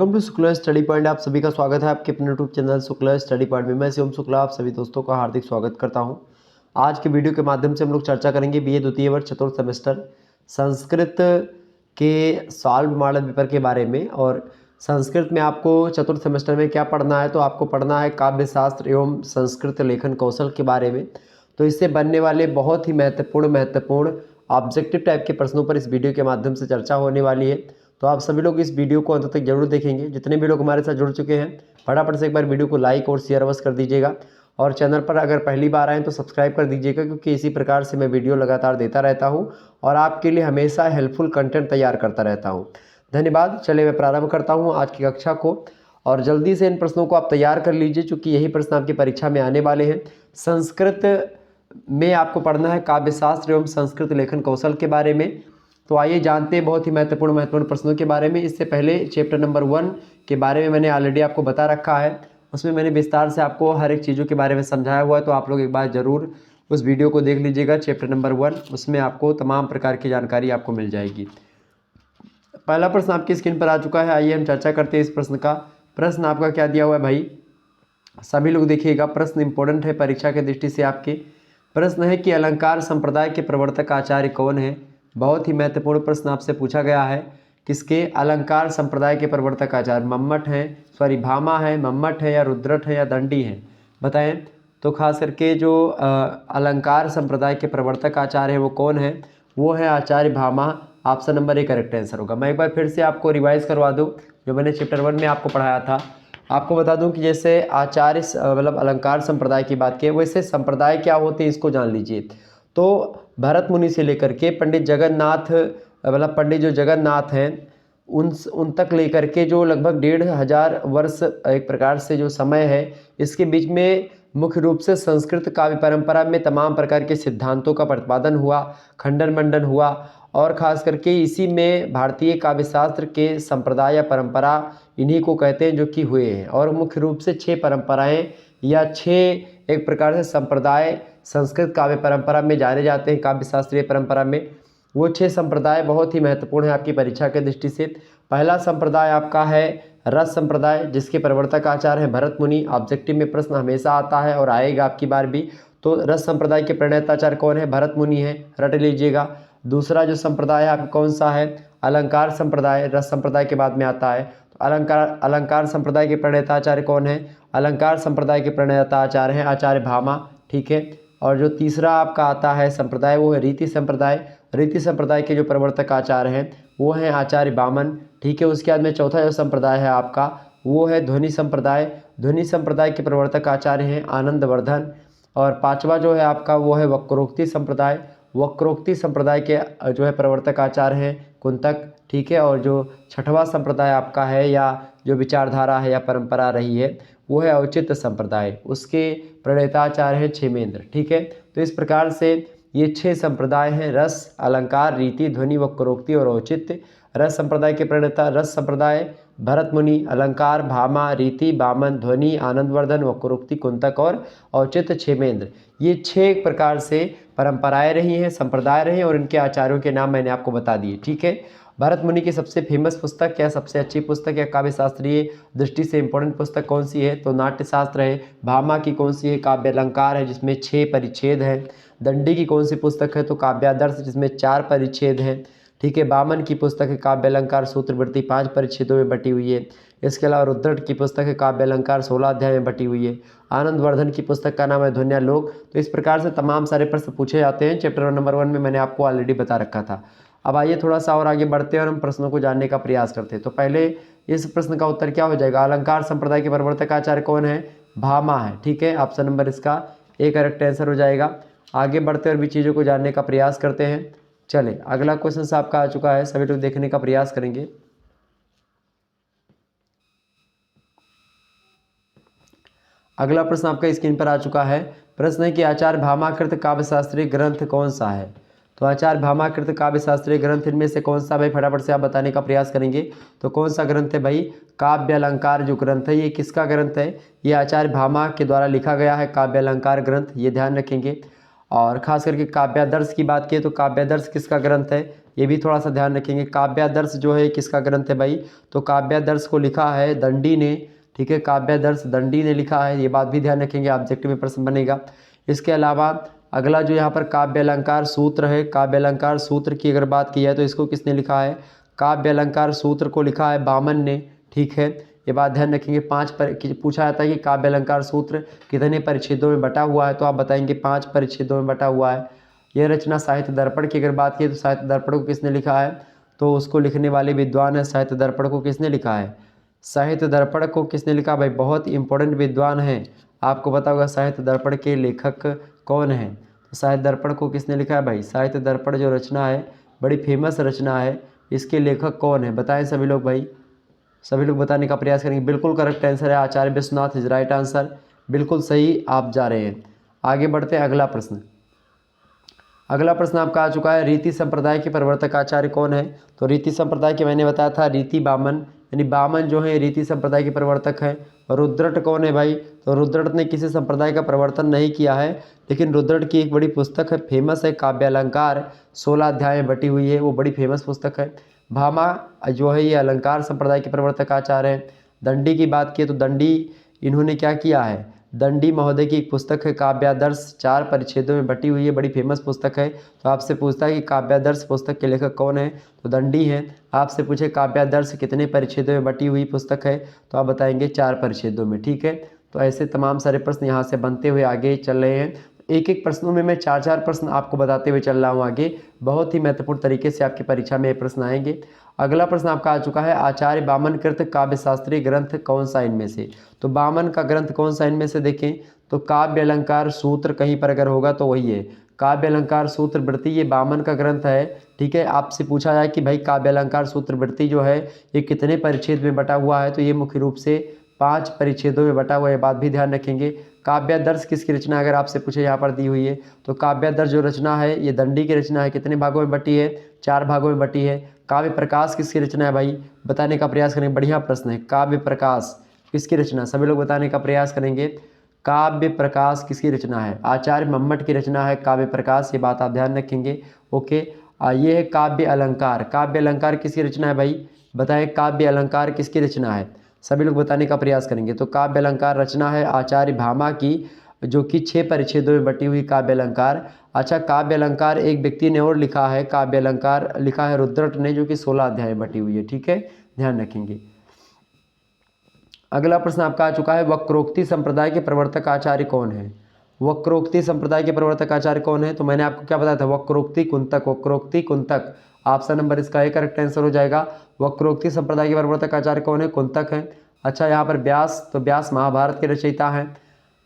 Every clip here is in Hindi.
Welcome to Shukla study point. आप सभी का स्वागत है आपके अपने YouTube channel Shukla study point में। मैं शिवम शुक्ला आप सभी दोस्तों का हार्दिक स्वागत करता हूं। आज के वीडियो के माध्यम से हम लोग चर्चा करेंगे बीए द्वितीय वर्ष चतुर्थ सेमेस्टर संस्कृत के सॉल्व मॉडल पेपर के बारे में। और संस्कृत में आपको चतुर्थ सेमेस्टर में क्या पढ़ना है, तो आपको पढ़ना है काव्य शास्त्र एवं संस्कृत लेखन कौशल के बारे में। तो इससे बनने वाले बहुत ही महत्वपूर्ण ऑब्जेक्टिव टाइप के प्रश्नों पर इस वीडियो के माध्यम से चर्चा होने वाली है। तो आप सभी लोग इस वीडियो को अंत तक जरूर देखेंगे। जितने भी लोग हमारे साथ जुड़ चुके हैं फटाफट से एक बार वीडियो को लाइक और शेयर अवश्य कर दीजिएगा। और चैनल पर अगर पहली बार आए तो सब्सक्राइब कर दीजिएगा, क्योंकि इसी प्रकार से मैं वीडियो लगातार देता रहता हूं और आपके लिए हमेशा हेल्पफुल कंटेंट तैयार करता रहता हूं। धन्यवाद। चलिए मैं प्रारंभ करता हूँ आज की कक्षा को और जल्दी से इन प्रश्नों को आप तैयार कर लीजिए, क्योंकि यही प्रश्न आपकी परीक्षा में आने वाले हैं। संस्कृत में आपको पढ़ना है काव्य शास्त्र एवं संस्कृत लेखन कौशल के बारे में। तो आइए जानते हैं बहुत ही महत्वपूर्ण प्रश्नों के बारे में। इससे पहले चैप्टर नंबर 1 के बारे में मैंने ऑलरेडी आपको बता रखा है, उसमें मैंने विस्तार से आपको हर एक चीज़ों के बारे में समझाया हुआ है। तो आप लोग एक बार ज़रूर उस वीडियो को देख लीजिएगा, चैप्टर नंबर 1, उसमें आपको तमाम प्रकार की जानकारी आपको मिल जाएगी। पहला प्रश्न आपकी स्क्रीन पर आ चुका है, आइए हम चर्चा करते हैं इस प्रश्न का। प्रश्न आपका क्या दिया हुआ है भाई, सभी लोग देखिएगा, प्रश्न इंपॉर्टेंट है परीक्षा की दृष्टि से आपके। प्रश्न है कि अलंकार संप्रदाय के प्रवर्तक आचार्य कौन है। बहुत ही महत्वपूर्ण प्रश्न आपसे पूछा गया है। किसके? अलंकार संप्रदाय के प्रवर्तक आचार्य मम्मट हैं, भामा है, मम्मट है या रुद्रट है या दंडी है, बताएं। तो खास करके जो अलंकार संप्रदाय के प्रवर्तक आचार्य है वो कौन है? वो है आचार्य Bhama. Option number A correct answer होगा। मैं एक बार फिर से आपको रिवाइज करवा दूं जो मैंने चैप्टर 1 में आपको पढ़ाया था। आपको बता दूं कि जैसे आचार्य मतलब अलंकार संप्रदाय की बात की, वैसे संप्रदाय क्या होते हैं इसको जान लीजिए। तो भरत मुनि से लेकर के पंडित जगन्नाथ मतलब पंडित जो जगन्नाथ हैं उन तक लेकर के जो लगभग 1500 वर्ष एक प्रकार से जो समय है, इसके बीच में मुख्य रूप से संस्कृत काव्य परंपरा में तमाम प्रकार के सिद्धांतों का प्रतिपादन हुआ, खंडन मंडन हुआ। और ख़ास करके इसी में भारतीय काव्य शास्त्र के संप्रदाय या परंपरा इन्हीं को कहते हैं जो कि हुए हैं। और मुख्य रूप से 6 परंपराएं या 6 एक प्रकार से संप्रदाय संस्कृत काव्य परंपरा में जाने जाते हैं, काव्य शास्त्रीय परंपरा में। वो 6 संप्रदाय बहुत ही महत्वपूर्ण है आपकी परीक्षा के दृष्टि से। पहला संप्रदाय आपका है रस संप्रदाय, जिसके प्रवर्तक आचार्य हैं भरत मुनि। ऑब्जेक्टिव में प्रश्न हमेशा आता है और आएगा आपकी बार भी। तो रस संप्रदाय के प्रणेताचार्य कौन है? भरत मुनि है, रट लीजिएगा। दूसरा जो संप्रदाय है आपका कौन सा है? अलंकार संप्रदाय, रस संप्रदाय के बाद में आता है। तो अलंकार संप्रदाय के प्रणेताचार्य कौन है? अलंकार संप्रदाय के प्रणेताचार्य हैं आचार्य भामा, ठीक है। और जो तीसरा आपका आता है संप्रदाय वो है रीति संप्रदाय। रीति संप्रदाय के जो प्रवर्तक आचार्य हैं वो हैं आचार्य बामन, ठीक है। उसके बाद में चौथा जो संप्रदाय है आपका वो है ध्वनि संप्रदाय। ध्वनि संप्रदाय के प्रवर्तक आचार्य हैं आनंदवर्धन। और पांचवा जो है आपका वो है वक्रोक्ति संप्रदाय। वक्रोक्ति संप्रदाय के जो है प्रवर्तक आचार्य हैं कुंतक, ठीक है। और जो छठवां संप्रदाय आपका है या जो विचारधारा है या परंपरा रही है वो है औचित्य संप्रदाय, उसके प्रणेताचार्य हैं क्षेमेंद्र, ठीक है। तो इस प्रकार से ये 6 संप्रदाय हैं, रस, अलंकार, रीति, ध्वनि, वक्रोक्ति और औचित्य। रस संप्रदाय के प्रणेता रस संप्रदाय भरत मुनि, अलंकार भामा, रीति बामन, ध्वनि आनंदवर्धन, वक्रोक्ति कुंतक और औचित्य क्षेमेंद्र। ये 6 प्रकार से परंपराएं रही हैं, संप्रदाय रहे हैं और इनके आचार्यों के नाम मैंने आपको बता दिए, ठीक है। भरत मुनि की सबसे फेमस पुस्तक या सबसे अच्छी पुस्तक या काव्य शास्त्रीय दृष्टि से इंपॉर्टेंट पुस्तक कौन सी है? तो नाट्य शास्त्र है। भामा की कौन सी है? काव्य अलंकार है जिसमें 6 परिच्छेद हैं। दंडी की कौन सी पुस्तक है? तो काव्यादर्श जिसमें 4 परिच्छेद हैं, ठीक है। बामन की पुस्तक है काव्य अलंकार सूत्रवृत्ति 5 परिच्छेदों में बटी हुई है। इसके अलावा रुद्रट की पुस्तक है काव्य अलंकार 16 अध्याय में बटी हुई है। आनंदवर्धन की पुस्तक का नाम है ध्वन्यालोक। तो इस प्रकार से तमाम सारे प्रश्न पूछे जाते हैं। चैप्टर नंबर 1 में मैंने आपको ऑलरेडी बता रखा था। अब आइए थोड़ा सा और आगे बढ़ते हैं और हम प्रश्नों को जानने का प्रयास करते हैं। तो पहले इस प्रश्न का उत्तर क्या हो जाएगा? अलंकार संप्रदाय के प्रवर्तक आचार्य कौन है? भामा है, ठीक है। ऑप्शन नंबर इसका ए करेक्ट आंसर हो जाएगा। आगे बढ़ते और भी चीज़ों को जानने का प्रयास करते हैं। चले अगला क्वेश्चन आपका आ चुका है, सभी लोग देखने का प्रयास करेंगे। अगला प्रश्न आपका स्क्रीन पर आ चुका है। प्रश्न है कि आचार्य भामाकृत काव्य शास्त्रीय ग्रंथ कौन सा है? तो आचार्य भामाकृत काव्य शास्त्रीय ग्रंथ इनमें से कौन सा? भाई फटाफट से आप बताने का प्रयास करेंगे। तो कौन सा ग्रंथ है भाई? काव्य अलंकार जो ग्रंथ है ये किसका ग्रंथ है? ये आचार्य भामा के द्वारा लिखा गया है काव्य अलंकार ग्रंथ, ये ध्यान रखेंगे। और खास करके काव्यादर्श की बात की तो काव्यादर्श किसका ग्रंथ है? ये भी थोड़ा सा ध्यान रखेंगे। काव्यादर्श जो है किसका ग्रंथ है भाई, तो काव्यादर्श को लिखा है दंडी ने, ठीक है, काव्यादर्श दंडी ने लिखा है, ये बात भी ध्यान रखेंगे, ऑब्जेक्टिव में प्रश्न बनेगा। इसके अलावा अगला जो यहाँ पर काव्य अलंकार सूत्र है, काव्य अलंकार सूत्र की अगर बात की जाए तो इसको किसने लिखा है, काव्य अलंकार सूत्र को लिखा है वामन ने, ठीक है, ये बात ध्यान रखेंगे। पूछा जाता है कि काव्य अलंकार सूत्र कितने परिच्छेदों में बटा हुआ है, तो आप बताएंगे 5 परिच्छेदों में बटा हुआ है। यह रचना साहित्य दर्पण की अगर बात की तो साहित्य दर्पण को किसने लिखा है, तो उसको लिखने वाले विद्वान है, साहित्य दर्पण को किसने लिखा है, साहित्य दर्पण को किसने लिखा भाई, बहुत इंपॉर्टेंट विद्वान है, आपको पता होगा साहित्य दर्पण के लेखक कौन है, तो साहित्य दर्पण को किसने लिखा है भाई, साहित्य दर्पण जो रचना है बड़ी फेमस रचना है, इसके लेखक कौन है, बताएं सभी लोग भाई, सभी लोग बताने का प्रयास करेंगे। बिल्कुल करेक्ट आंसर है आचार्य विश्वनाथ इज राइट आंसर, बिल्कुल सही आप जा रहे हैं। आगे बढ़ते हैं अगला प्रश्न। अगला प्रश्न आपका आ चुका है, रीति संप्रदाय के प्रवर्तक आचार्य कौन है, तो रीति संप्रदाय के मैंने बताया था रीति बामन, यानी बामन जो है रीति संप्रदाय के प्रवर्तक है। और रुद्रट कौन है भाई, तो रुद्रट ने किसी संप्रदाय का प्रवर्तन नहीं किया है, लेकिन रुद्रट की एक बड़ी पुस्तक है, फेमस है, काव्य अलंकार, 16 अध्याय में बटी हुई है, वो बड़ी फेमस पुस्तक है। भामा जो है ये अलंकार संप्रदाय के प्रवर्तक आचार्य हैं। दंडी की बात की तो दंडी इन्होंने क्या किया है, दंडी महोदय की एक पुस्तक है काव्यादर्श, 4 परिच्छेदों में बटी हुई है, बड़ी फेमस पुस्तक है। तो आपसे पूछता है कि काव्यादर्श पुस्तक के लेखक कौन है, तो दंडी हैं। आपसे पूछे काव्यादर्श कितने परिच्छेदों में बटी हुई पुस्तक है, तो आप बताएंगे 4 परिच्छेदों में, ठीक है। तो ऐसे तमाम सारे प्रश्न यहाँ से बनते हुए आगे चल रहे हैं। एक एक प्रश्नों में मैं 4-4 प्रश्न आपको बताते हुए चल रहा हूँ आगे, बहुत ही महत्वपूर्ण तरीके से आपकी परीक्षा में ये प्रश्न आएंगे। अगला प्रश्न आपका आ चुका है, आचार्य वामन कृत काव्य शास्त्रीय ग्रंथ कौन सा इनमें से, तो वामन का ग्रंथ कौन सा इनमें से, देखें तो काव्य अलंकार सूत्र कहीं पर अगर होगा तो वही है, काव्य अलंकार सूत्र वृत्ति, ये वामन का ग्रंथ है, ठीक है। आपसे पूछा जाए कि भाई काव्य अलंकार सूत्र वृत्ति जो है ये कितने परिच्छेद में बटा हुआ है, तो ये मुख्य रूप से 5 परिच्छेदों में बटा हुआ है, बात भी ध्यान रखेंगे। काव्यादर्श किसकी रचना अगर आपसे पूछे यहाँ पर दी हुई है, तो काव्यादर्श जो रचना है ये दंडी की रचना है, कितने भागों में बटी है, 4 भागों में बटी है। काव्य प्रकाश किसकी रचना है भाई, बताने का प्रयास करेंगे, बढ़िया प्रश्न है। काव्य प्रकाश किसकी रचना, सभी लोग बताने का प्रयास करेंगे। काव्य प्रकाश किसकी रचना है, आचार्य मम्मट की रचना है काव्य प्रकाश, ये बात आप ध्यान रखेंगे, ओके। ये है काव्य अलंकार, काव्य अलंकार किसकी रचना है भाई, बताएं काव्य अलंकार किसकी रचना है, सभी लोग बताने का प्रयास करेंगे। तो काव्य अलंकार रचना है आचार्य भामा की, जो कि 6 परिच्छेदों में बटी हुई काव्य अलंकार। अच्छा, काव्य अलंकार एक व्यक्ति ने और लिखा है, काव्य अलंकार लिखा है रुद्रट ने, जो कि 16 अध्याय में बटी हुई है, ठीक है, ध्यान रखेंगे। अगला प्रश्न आपका आ चुका है, वक्रोक्ति संप्रदाय के प्रवर्तक आचार्य कौन है, वक्रोक्ति संप्रदाय के प्रवर्तक आचार्य कौन है, तो मैंने आपको क्या बताया था, वक्रोक्ति कुंतक, वक्रोक्ति कुंतक, ऑप्शन नंबर इसका एक करेक्ट आंसर हो जाएगा। वक्रोक्ति संप्रदाय के प्रवर्तक आचार्य कौन है, कुंतक है। अच्छा, यहाँ पर व्यास, तो व्यास महाभारत के रचयिता हैं।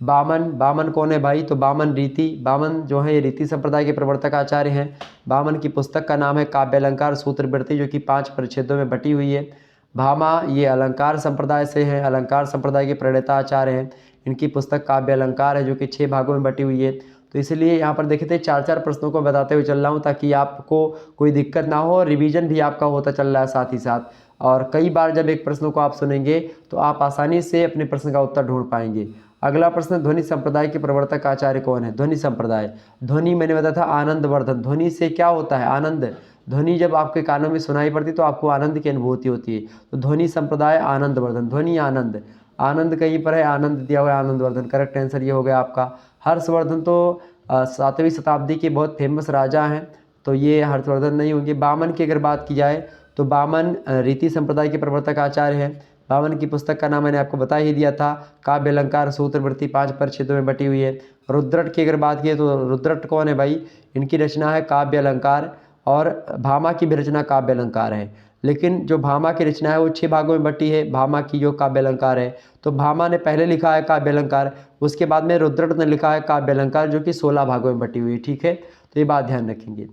बामन, बामन कौन है भाई, तो बामन रीति, बामन जो है ये रीति संप्रदाय के प्रवर्तक आचार्य हैं। बामन की पुस्तक का नाम है काव्य अलंकार सूत्रवृत्ति, जो कि 5 परिच्छेदों में बटी हुई है। भामा ये अलंकार संप्रदाय से है, अलंकार संप्रदाय के प्रणेता आचार्य हैं। इनकी पुस्तक काव्य अलंकार है, जो कि 6 भागों में बटी हुई है। तो इसलिए यहाँ पर देखे थे 4-4 प्रश्नों को बताते हुए चल रहा हूँ, ताकि आपको कोई दिक्कत ना हो और रिवीजन भी आपका होता चल रहा है साथ ही साथ। और कई बार जब एक प्रश्नों को आप सुनेंगे तो आप आसानी से अपने प्रश्न का उत्तर ढूंढ पाएंगे। अगला प्रश्न, ध्वनि संप्रदाय के प्रवर्तक आचार्य कौन है, ध्वनि संप्रदाय, ध्वनि मैंने बताया था आनंदवर्धन, ध्वनि से क्या होता है, आनंद, ध्वनि जब आपके कानों में सुनाई पड़ती तो आपको आनंद की अनुभूति होती है। तो ध्वनि संप्रदाय आनंदवर्धन, ध्वनि आनंद, आनंद कहीं पर है, आनंद दिया हुआ है, आनंदवर्धन, करेक्ट आंसर ये हो गया आपका। हर्षवर्धन तो 7वीं शताब्दी के बहुत फेमस राजा हैं, तो ये हर्षवर्धन नहीं होंगे। बामन की अगर बात की जाए तो बामन रीति संप्रदाय के प्रवर्तक आचार्य हैं। बामन की पुस्तक का नाम मैंने आपको बता ही दिया था, काव्य अलंकार सूत्रवृत्ति, 5 परिच्छेदों में बटी हुई है। रुद्रट की अगर बात की तो रुद्रट कौन है भाई, इनकी रचना है काव्य अलंकार, और भामा की भी रचना काव्य अलंकार है। लेकिन जो भामा की रचना है वो 6 भागों में बटी है, भामा की जो काव्य अलंकार है। तो भामा ने पहले लिखा है काव्य अलंकार, उसके बाद में रुद्रट ने लिखा है काव्य अलंकार, जो कि 16 भागों में बटी हुई है, ठीक है। तो ये बात ध्यान रखेंगे।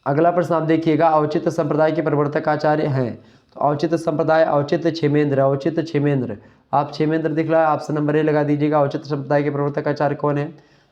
अगला प्रश्न आप देखिएगा, औचित्य संप्रदाय के प्रवर्तक आचार्य हैं, तो औचित्य संप्रदाय, औचित्य क्षेमेंद्र, औचित्य क्षेमेंद्र, आप क्षेमेंद्र दिख रहा है, ऑप्शन नंबर ए लगा दीजिएगा। औचित्य संप्रदाय के प्रवर्तक आचार्य कौन है,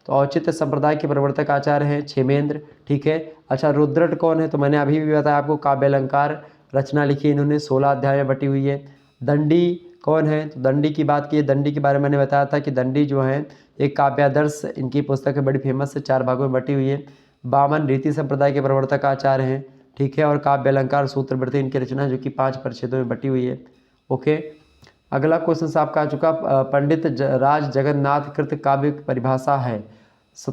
तो औचित्य संप्रदाय के प्रवर्तक आचार्य हैं क्षेमेंद्र, ठीक है। अच्छा, रुद्रट कौन है, तो मैंने अभी भी बताया आपको, काव्य अलंकार रचना लिखी इन्होंने, 16 अध्याय में बटी हुई है। दंडी कौन है, तो दंडी की बात की, दंडी के बारे में मैंने बताया था कि दंडी जो है एक काव्यादर्श, इनकी पुस्तक है, बड़ी फेमस है, 4 भागों में बटी हुई है। बामन रीति संप्रदाय के प्रवर्तक आचार्य हैं, ठीक है। और काव्य अलंकार सूत्रवृत्ति इनकी रचना जो कि 5 परिच्छेदों में बटी हुई है। ओके, अगला क्वेश्चन से आपका आ चुका पंडित राज जगन्नाथ कृत काव्य परिभाषा है।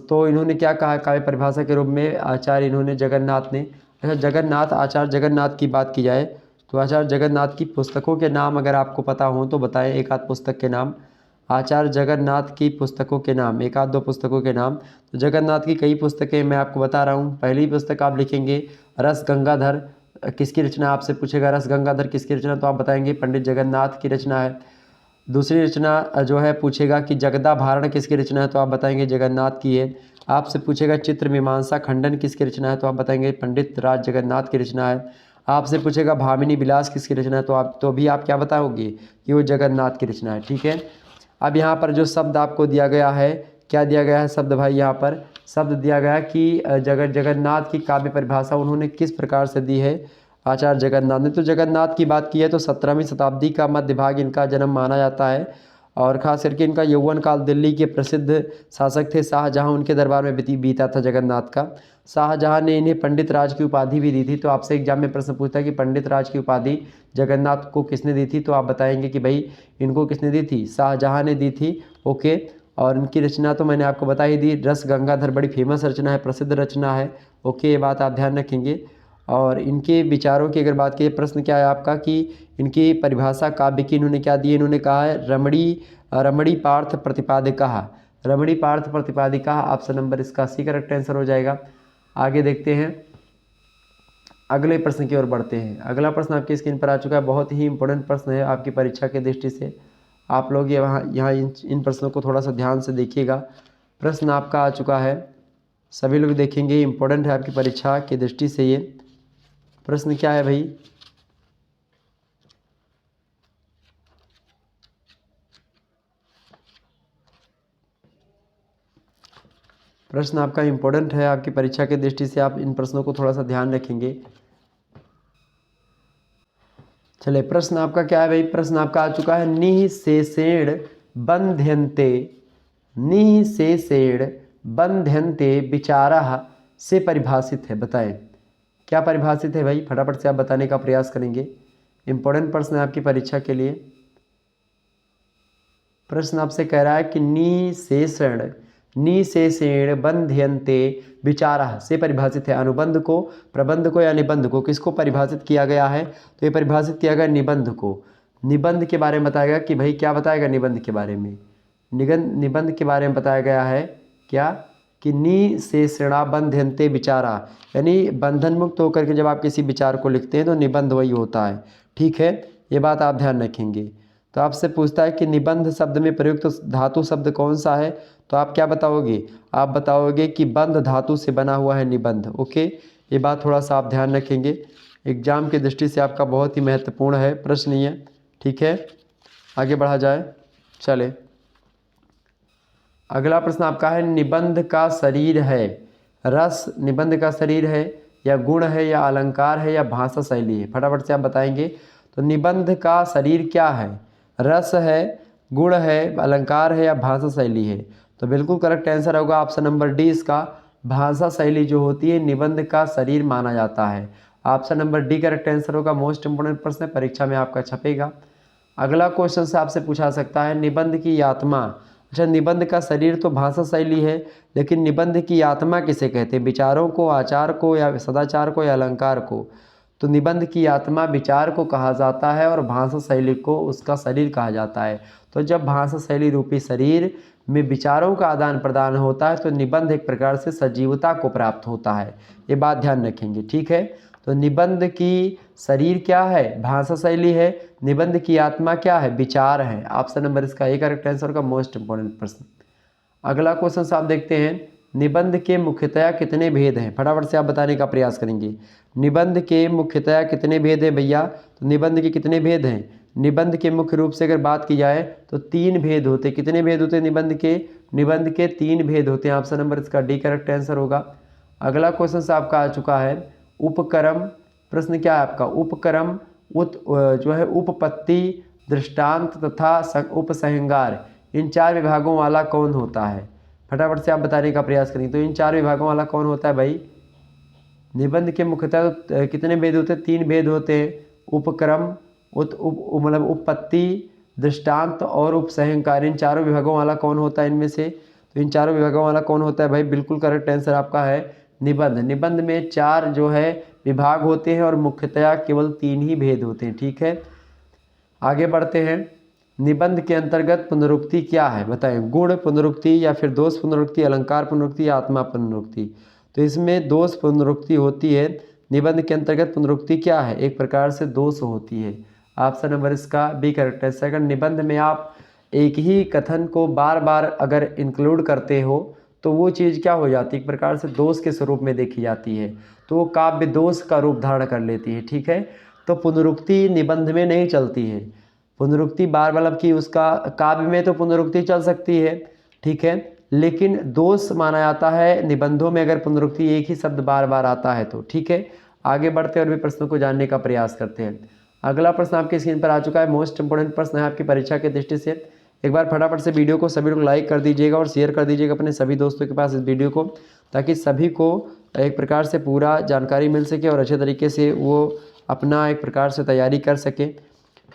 तो इन्होंने क्या कहा काव्य परिभाषा के रूप में आचार्य इन्होंने जगन्नाथ ने। अच्छा, जगन्नाथ आचार्य जगन्नाथ की बात की जाए तो आचार्य जगन्नाथ की पुस्तकों के नाम अगर आपको पता हो तो बताएं, एक आध पुस्तक के नाम। आचार्य जगन्नाथ की पुस्तकों के नाम, एक आध दो पुस्तकों के नाम। तो जगन्नाथ की कई पुस्तकें मैं आपको बता रहा हूँ। पहली पुस्तक आप लिखेंगे रस गंगाधर, किसकी रचना आपसे पूछेगा रस गंगाधर किसकी रचना, तो आप बताएंगे पंडित जगन्नाथ की रचना है। दूसरी रचना जो है पूछेगा कि जगदा भारण किसकी रचना है, तो आप बताएंगे जगन्नाथ की है। आपसे पूछेगा चित्र मीमांसा खंडन किसकी रचना है, तो आप बताएंगे पंडित राज जगन्नाथ की रचना है। आपसे पूछेगा भामिनी विलास किसकी रचना है, तो भी आप क्या बताओगे कि वो जगन्नाथ की रचना है, ठीक है। अब यहाँ पर जो शब्द आपको दिया गया है, क्या दिया गया है शब्द भाई, यहाँ पर शब्द दिया गया कि जगन्नाथ की काव्य परिभाषा उन्होंने किस प्रकार से दी है आचार्य जगन्नाथ ने। तो जगन्नाथ की बात की है तो 17वीं शताब्दी का मध्य भाग इनका जन्म माना जाता है। और ख़ास करके इनका यौवन काल दिल्ली के प्रसिद्ध शासक थे शाहजहाँ, उनके दरबार में बीता था जगन्नाथ का। शाहजहाँ ने इन्हें पंडित राज की उपाधि भी दी थी। तो आपसे एग्जाम में प्रश्न पूछता है कि पंडित राज की उपाधि जगन्नाथ को किसने दी थी, तो आप बताएंगे कि भाई इनको किसने दी थी, शाहजहाँ ने दी थी। ओके, और इनकी रचना तो मैंने आपको बता ही दी, रस गंगाधर बड़ी फेमस रचना है, प्रसिद्ध रचना है। ओके, ये बात आप ध्यान रखेंगे। और इनके विचारों की अगर बात की, प्रश्न क्या है आपका कि इनकी परिभाषा काव्य की इन्होंने क्या दी है, इन्होंने कहा है रमणी पार्थ प्रतिपादिका। रमणी पार्थ प्रतिपादिका ऑप्शन नंबर इसका सी करेक्ट आंसर हो जाएगा। आगे देखते हैं, अगले प्रश्न की ओर बढ़ते हैं। अगला प्रश्न आपकी स्क्रीन पर आ चुका है, बहुत ही इंपॉर्टेंट प्रश्न है आपकी परीक्षा की दृष्टि से। आप लोग ये यहाँ इन प्रश्नों को थोड़ा सा ध्यान से देखिएगा। प्रश्न आपका आ चुका है, सभी लोग देखेंगे, इंपॉर्टेंट है आपकी परीक्षा की दृष्टि से। ये प्रश्न क्या है भाई, प्रश्न आपका इंपॉर्टेंट है आपकी परीक्षा की दृष्टि से, आप इन प्रश्नों को थोड़ा सा ध्यान रखेंगे। चलिए, प्रश्न आपका क्या है भाई, प्रश्न आपका आ चुका है निःशेषेण बन्ध्यन्ते, निःशेषेण बन्ध्यन्ते विचारः से परिभाषित है, बताएं क्या परिभाषित है भाई, फटाफट से आप बताने का प्रयास करेंगे। इंपॉर्टेंट प्रश्न है आपकी परीक्षा के लिए। प्रश्न आपसे कह रहा है कि निःशेषेण बन्ध्यन्ते विचारः से परिभाषित है। अनुबंध को, प्रबंध को या निबंध को किसको परिभाषित किया गया है, तो ये परिभाषित किया गया निबंध को। निबंध के बारे में बताया गया कि भाई क्या बताएगा निबंध के बारे में, निबंध के बारे में बताया गया है क्या कि निःशेषेणा बन्ध्यन्ते विचारा, यानी बंधन मुक्त होकर के जब आप किसी विचार को लिखते हैं तो निबंध वही होता है, ठीक है। ये बात आप ध्यान रखेंगे। तो आपसे पूछता है कि निबंध शब्द में प्रयुक्त धातु शब्द कौन सा है, तो आप क्या बताओगे, आप बताओगे कि बंध धातु से बना हुआ है निबंध। ओके, ये बात थोड़ा सा आप ध्यान रखेंगे, एग्जाम की दृष्टि से आपका बहुत ही महत्वपूर्ण है प्रश्न ये, ठीक है। आगे बढ़ा जाए, चले अगला प्रश्न आपका है, निबंध का शरीर है रस, निबंध का शरीर है या गुण है या अलंकार है या भाषा शैली है, फटाफट से आप बताएंगे। तो निबंध का शरीर क्या है, रस है, गुण है, अलंकार है या भाषा शैली है, तो बिल्कुल करेक्ट आंसर होगा ऑप्शन नंबर डी इसका, भाषा शैली जो होती है निबंध का शरीर माना जाता है। Option number D correct answer होगा। मोस्ट इंपोर्टेंट प्रश्न है, परीक्षा में आपका छपेगा। अगला क्वेश्चन से आपसे पूछा सकता है, निबंध की आत्मा। अच्छा, निबंध का शरीर तो भाषा शैली है, लेकिन निबंध की आत्मा किसे कहते हैं, विचारों को, आचार को या सदाचार को या अलंकार को, तो निबंध की आत्मा विचार को कहा जाता है और भाषा शैली को उसका शरीर कहा जाता है। तो जब भाषा शैली रूपी शरीर में विचारों का आदान प्रदान होता है तो निबंध एक प्रकार से सजीवता को प्राप्त होता है, ये बात ध्यान रखेंगे, ठीक है। तो निबंध की शरीर क्या है, भाषा शैली है, निबंध की आत्मा क्या है, विचार है। ऑप्शन नंबर इसका एक करेक्ट आंसर का मोस्ट इंपोर्टेंट प्रश्न। अगला क्वेश्चन आप देखते हैं, निबंध के मुख्यतया कितने भेद हैं, फटाफट से आप बताने का प्रयास करेंगे। निबंध के मुख्यतया कितने भेद हैं भैया, तो निबंध के कितने भेद हैं, निबंध के मुख्य रूप से अगर बात की जाए तो 3 भेद होते हैं। कितने भेद होते हैं निबंध के, निबंध के 3 भेद होते हैं। ऑप्शन नंबर इसका डी करेक्ट आंसर होगा। अगला क्वेश्चन आपका आ चुका है, उपक्रम। प्रश्न क्या है आपका, उपक्रम जो है उपपत्ति, दृष्टांत तथा उपसंहार, इन 4 विभागों वाला कौन होता है, फटाफट से आप बताने का प्रयास करेंगे। तो इन 4 विभागों वाला कौन होता है भाई? निबंध के मुख्यतः कितने भेद होते हैं? 3 भेद होते हैं, उपक्रम, मतलब उपपत्ति, दृष्टांत और उपसंहार। इन चारों विभागों वाला कौन होता है इनमें से? तो इन चारों विभागों वाला कौन होता है भाई? बिल्कुल करेक्ट आंसर आपका है निबंध। निबंध में 4 जो है विभाग होते हैं और मुख्यतया केवल 3 ही भेद होते हैं। ठीक है, आगे बढ़ते हैं। निबंध के अंतर्गत पुनरुक्ति क्या है बताएं? गुण पुनरुक्ति या फिर दोष पुनरुक्ति, अलंकार पुनरुक्ति या आत्मा पुनरुक्ति? तो इसमें दोष पुनरुक्ति होती है। निबंध के अंतर्गत पुनरुक्ति क्या है? एक प्रकार से दोष होती है। ऑप्शन नंबर इसका बी करेक्ट है। सेकंड, निबंध में आप एक ही कथन को बार बार अगर इंक्लूड करते हो तो वो चीज़ क्या हो जाती है? एक प्रकार से दोष के स्वरूप में देखी जाती है, तो वो काव्य दोष का रूप धारण कर लेती है। ठीक है, तो पुनरुक्ति निबंध में नहीं चलती है। पुनरुक्ति बार मतलब कि उसका काव्य में तो पुनरुक्ति चल सकती है, ठीक है, लेकिन दोष माना जाता है निबंधों में अगर पुनरुक्ति एक ही शब्द बार बार आता है तो। ठीक है, आगे बढ़ते और भी प्रश्नों को जानने का प्रयास करते हैं। अगला प्रश्न आपके स्क्रीन पर आ चुका है, मोस्ट इंपोर्टेंट प्रश्न है आपकी परीक्षा की दृष्टि से। एक बार फटाफट से वीडियो को सभी लोग लाइक कर दीजिएगा और शेयर कर दीजिएगा अपने सभी दोस्तों के पास इस वीडियो को, ताकि सभी को एक प्रकार से पूरा जानकारी मिल सके और अच्छे तरीके से वो अपना एक प्रकार से तैयारी कर सके।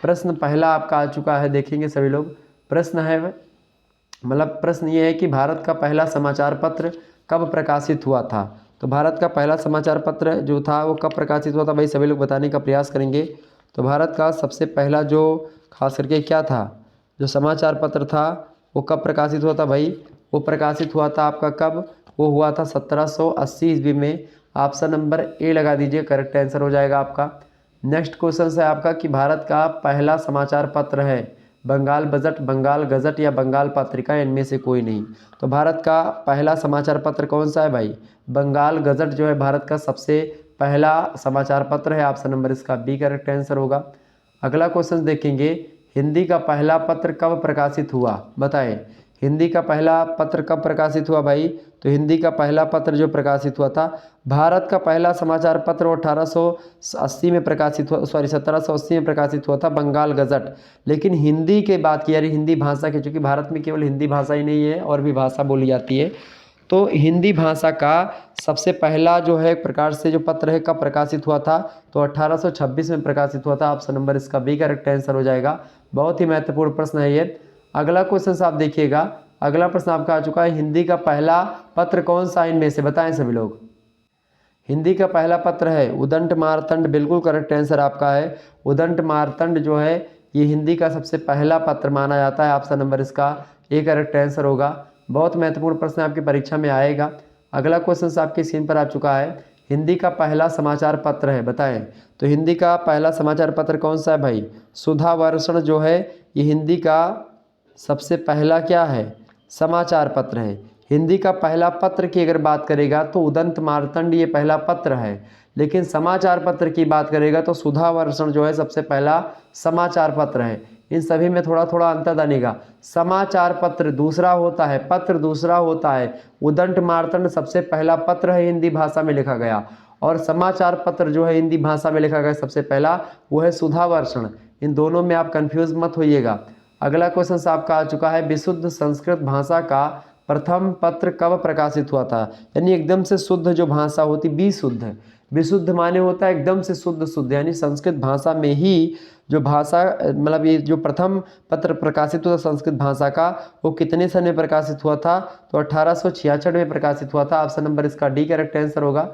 प्रश्न पहला आपका आ चुका है, देखेंगे सभी लोग। प्रश्न है, मतलब प्रश्न ये है कि भारत का पहला समाचार पत्र कब प्रकाशित हुआ था? तो भारत का पहला समाचार पत्र जो था वो कब प्रकाशित हुआ था भाई? सभी लोग बताने का प्रयास करेंगे। तो भारत का सबसे पहला जो खास करके क्या था, जो समाचार पत्र था वो कब प्रकाशित हुआ था भाई? वो प्रकाशित हुआ था आपका कब? वो हुआ था 1780 ईस्वी में। ऑप्शन नंबर ए लगा दीजिए, करेक्ट आंसर हो जाएगा आपका। नेक्स्ट क्वेश्चन है आपका कि भारत का पहला समाचार पत्र है बंगाल बजट, बंगाल गजट या बंगाल पत्रिका, इनमें से कोई नहीं। तो भारत का पहला समाचार पत्र कौन सा है भाई? बंगाल गजट जो है भारत का सबसे पहला समाचार पत्र है। ऑप्शन नंबर इसका बी करेक्ट आंसर होगा। अगला क्वेश्चन देखेंगे, हिंदी का पहला पत्र कब प्रकाशित हुआ बताएं? हिंदी का पहला पत्र कब प्रकाशित हुआ भाई? तो हिंदी का पहला पत्र जो प्रकाशित हुआ था, भारत का पहला समाचार पत्र 1880 में प्रकाशित हुआ, 1780 में प्रकाशित हुआ था, बंगाल गजट। लेकिन हिंदी के बात की, यानी हिंदी भाषा की, चूँकि भारत में केवल हिंदी भाषा ही नहीं है और भी भाषा बोली जाती है, तो हिंदी भाषा का सबसे पहला जो है एक प्रकार से जो पत्र है कब प्रकाशित हुआ था? तो 1826 में प्रकाशित हुआ था। ऑप्शन नंबर इसका बी करेक्ट आंसर हो जाएगा। बहुत ही महत्वपूर्ण प्रश्न है ये। अगला क्वेश्चन आप देखिएगा, अगला प्रश्न आपका आ चुका है, हिंदी का पहला पत्र कौन सा इनमें से बताएं सभी लोग? हिंदी का पहला पत्र है उदंड मार्तंड, बिल्कुल करेक्ट आंसर आपका है। उदंड मार्तंड जो है ये हिंदी का सबसे पहला पत्र माना जाता है। ऑप्शन नंबर इसका ए करेक्ट आंसर होगा। बहुत महत्वपूर्ण प्रश्न आपकी परीक्षा में आएगा। अगला क्वेश्चन आपकी स्क्रीन पर आ चुका है, हिंदी का पहला समाचार पत्र है बताएं? तो हिंदी का पहला समाचार पत्र कौन सा है भाई? सुधा वर्षण जो है ये हिंदी का सबसे पहला क्या है? समाचार पत्र है। हिंदी का पहला पत्र की अगर बात करेगा तो उदंत मार्तंड ये पहला पत्र है, लेकिन समाचार पत्र की बात करेगा तो सुधा वर्षण जो है सबसे पहला समाचार पत्र है। इन सभी में थोड़ा थोड़ा अंतर बनेगा। समाचार पत्र दूसरा होता है, पत्र दूसरा होता है। उदंत मार्तंड सबसे पहला पत्र है हिंदी भाषा में लिखा गया, और समाचार पत्र जो है हिंदी भाषा में लिखा गया सबसे पहला वो है सुधा वर्षण। इन दोनों में आप कंफ्यूज मत होइएगा। अगला क्वेश्चन आपका आ चुका है, विशुद्ध संस्कृत भाषा का प्रथम पत्र कब प्रकाशित हुआ था? यानी एकदम से शुद्ध जो भाषा होती, विशुद्ध, विशुद्ध माने होता है एकदम से शुद्ध शुद्ध, यानी संस्कृत भाषा में ही जो भाषा, मतलब ये जो प्रथम पत्र प्रकाशित हुआ संस्कृत भाषा का, वो कितने सन में प्रकाशित हुआ था? तो 1866 में प्रकाशित हुआ था। ऑप्शन नंबर इसका डी करेक्ट आंसर होगा।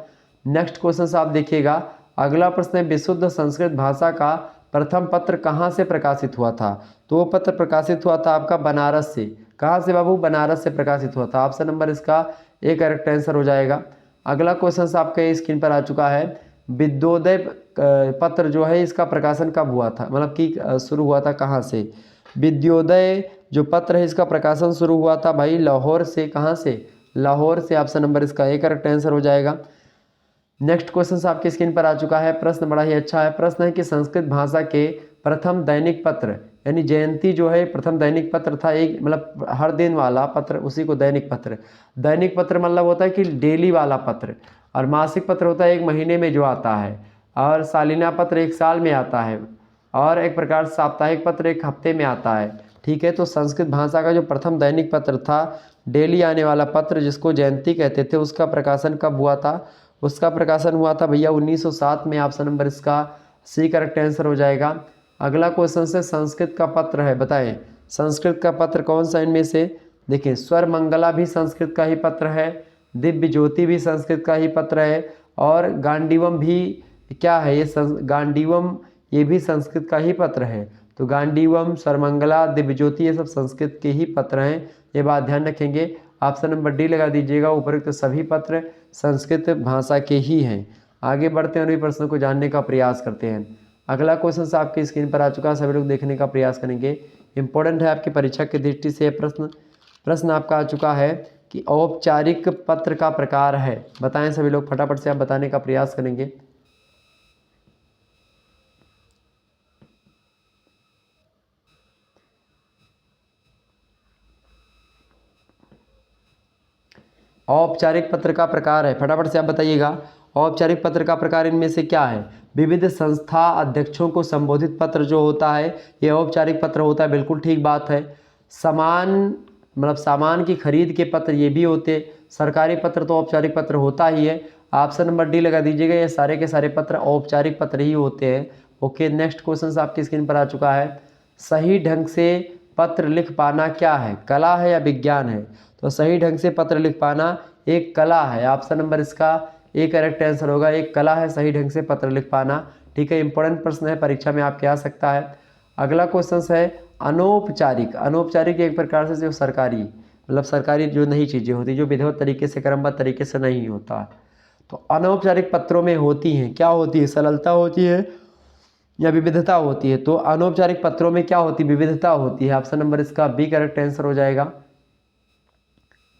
नेक्स्ट क्वेश्चन आप देखिएगा, अगला प्रश्न है, विशुद्ध संस्कृत भाषा का प्रथम पत्र कहाँ से प्रकाशित हुआ था? तो वो पत्र प्रकाशित हुआ था आपका बनारस से। कहाँ से बाबू? बनारस से प्रकाशित हुआ था। ऑप्शन नंबर इसका ए करेक्ट आंसर हो जाएगा। अगला क्वेश्चन आपके स्क्रीन पर आ चुका है, विद्योदय पत्र जो है इसका प्रकाशन कब हुआ था, मतलब कि शुरू हुआ था कहाँ से? विद्योदय जो पत्र है इसका प्रकाशन शुरू हुआ था भाई लाहौर से। कहाँ से? लाहौर से। ऑप्शन नंबर इसका ए करेक्ट आंसर हो जाएगा। नेक्स्ट क्वेश्चन आपके स्क्रीन पर आ चुका है, प्रश्न बड़ा ही अच्छा है। प्रश्न है कि संस्कृत भाषा के प्रथम दैनिक पत्र, यानी जयंती जो है प्रथम दैनिक पत्र था, एक मतलब हर दिन वाला पत्र, उसी को दैनिक पत्र। दैनिक पत्र मतलब होता है कि डेली वाला पत्र, और मासिक पत्र होता है एक महीने में जो आता है, और सालाना पत्र एक साल में आता है, और एक प्रकार साप्ताहिक पत्र एक हफ्ते में आता है। ठीक है। तो संस्कृत भाषा का जो प्रथम दैनिक पत्र था, डेली आने वाला पत्र जिसको जयंती कहते थे, उसका प्रकाशन कब हुआ था? उसका प्रकाशन हुआ था भैया 1907 में। ऑप्शन नंबर इसका सी करेक्ट आंसर हो जाएगा। अगला क्वेश्चन से संस्कृत का पत्र है, बताएं संस्कृत का पत्र कौन सा इनमें से? देखिए, स्वर मंगला भी संस्कृत का ही पत्र है, दिव्य ज्योति भी संस्कृत का ही पत्र है, और गांडीवम भी क्या है ये? गांडीवम ये भी संस्कृत का ही पत्र है। तो गांडीवम, स्वरमंगला, दिव्य ज्योति ये सब संस्कृत के ही पत्र हैं, ये बात ध्यान रखेंगे। ऑप्शन नंबर डी लगा दीजिएगा। उपरोक्त तो सभी पत्र संस्कृत भाषा के ही हैं। आगे बढ़ते हैं और प्रश्नों को जानने का प्रयास करते हैं। अगला क्वेश्चन से आपकी स्क्रीन पर आ चुका है, सभी लोग देखने का प्रयास करेंगे। इंपॉर्टेंट है आपकी परीक्षा की दृष्टि से प्रश्न आपका आ चुका है कि औपचारिक पत्र का प्रकार है, बताएं सभी लोग, फटाफट से आप बताने का प्रयास करेंगे। औपचारिक पत्र का प्रकार है, फटाफट से आप बताइएगा। औपचारिक पत्र का प्रकार इनमें से क्या है? विविध संस्था अध्यक्षों को संबोधित पत्र जो होता है ये औपचारिक पत्र होता है, बिल्कुल ठीक बात है। सामान की खरीद के पत्र ये भी होते। सरकारी पत्र तो औपचारिक पत्र होता ही है। ऑप्शन नंबर डी लगा दीजिएगा, ये सारे के सारे पत्र औपचारिक पत्र ही होते हैं। ओके, नेक्स्ट क्वेश्चन आपकी स्क्रीन पर आ चुका है। सही ढंग से पत्र लिख पाना क्या है, कला है या विज्ञान है? तो सही ढंग से पत्र लिख पाना एक कला है। ऑप्शन नंबर इसका ए करेक्ट आंसर होगा। एक कला है सही ढंग से पत्र लिख पाना, ठीक है। इंपॉर्टेंट प्रश्न है, परीक्षा में आपके आ सकता है। अगला क्वेश्चन है अनौपचारिक। अनौपचारिक एक प्रकार से जो सरकारी सरकारी जो नई चीज़ें होती, जो विधिवत तरीके से क्रमबद्ध तरीके से नहीं होता, तो अनौपचारिक पत्रों में होती हैं, क्या होती है? सरलता होती है या विविधता होती है? तो अनौपचारिक पत्रों में क्या होती है? विविधता होती है। ऑप्शन नंबर इसका बी करेक्ट आंसर हो जाएगा।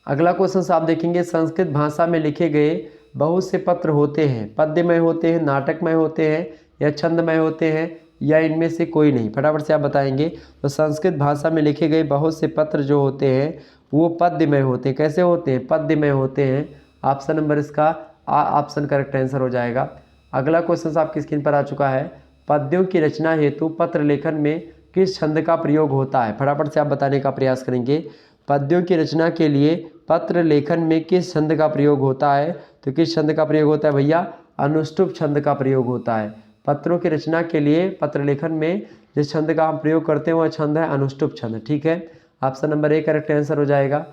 अगला क्वेश्चन आप देखेंगे, संस्कृत भाषा में लिखे गए बहुत से पत्र होते हैं, पद्यमय होते हैं, नाटकमय होते हैं या छंदमय होते हैं या इनमें से कोई नहीं? फटाफट से आप बताएंगे। तो संस्कृत भाषा में लिखे गए बहुत से पत्र जो होते हैं वो पद्यमय होते हैं। कैसे होते हैं? पद्यमय होते हैं। ऑप्शन नंबर इसका ऑप्शन करेक्ट आंसर हो जाएगा। अगला क्वेश्चन आपकी स्क्रीन पर आ चुका है, पद्यों की रचना हेतु पत्र लेखन में किस छंद का प्रयोग होता है? फटाफट से आप बताने का प्रयास करेंगे। पद्यों की रचना के लिए पत्र लेखन में किस छंद का प्रयोग होता है? तो किस छंद का प्रयोग होता है भैया? अनुष्टुप छंद का प्रयोग होता है। पत्रों की रचना के लिए पत्र लेखन में जिस छंद का हम प्रयोग करते हैं वह छंद है अनुष्टुप छंद, ठीक है। Option number A correct answer हो जाएगा।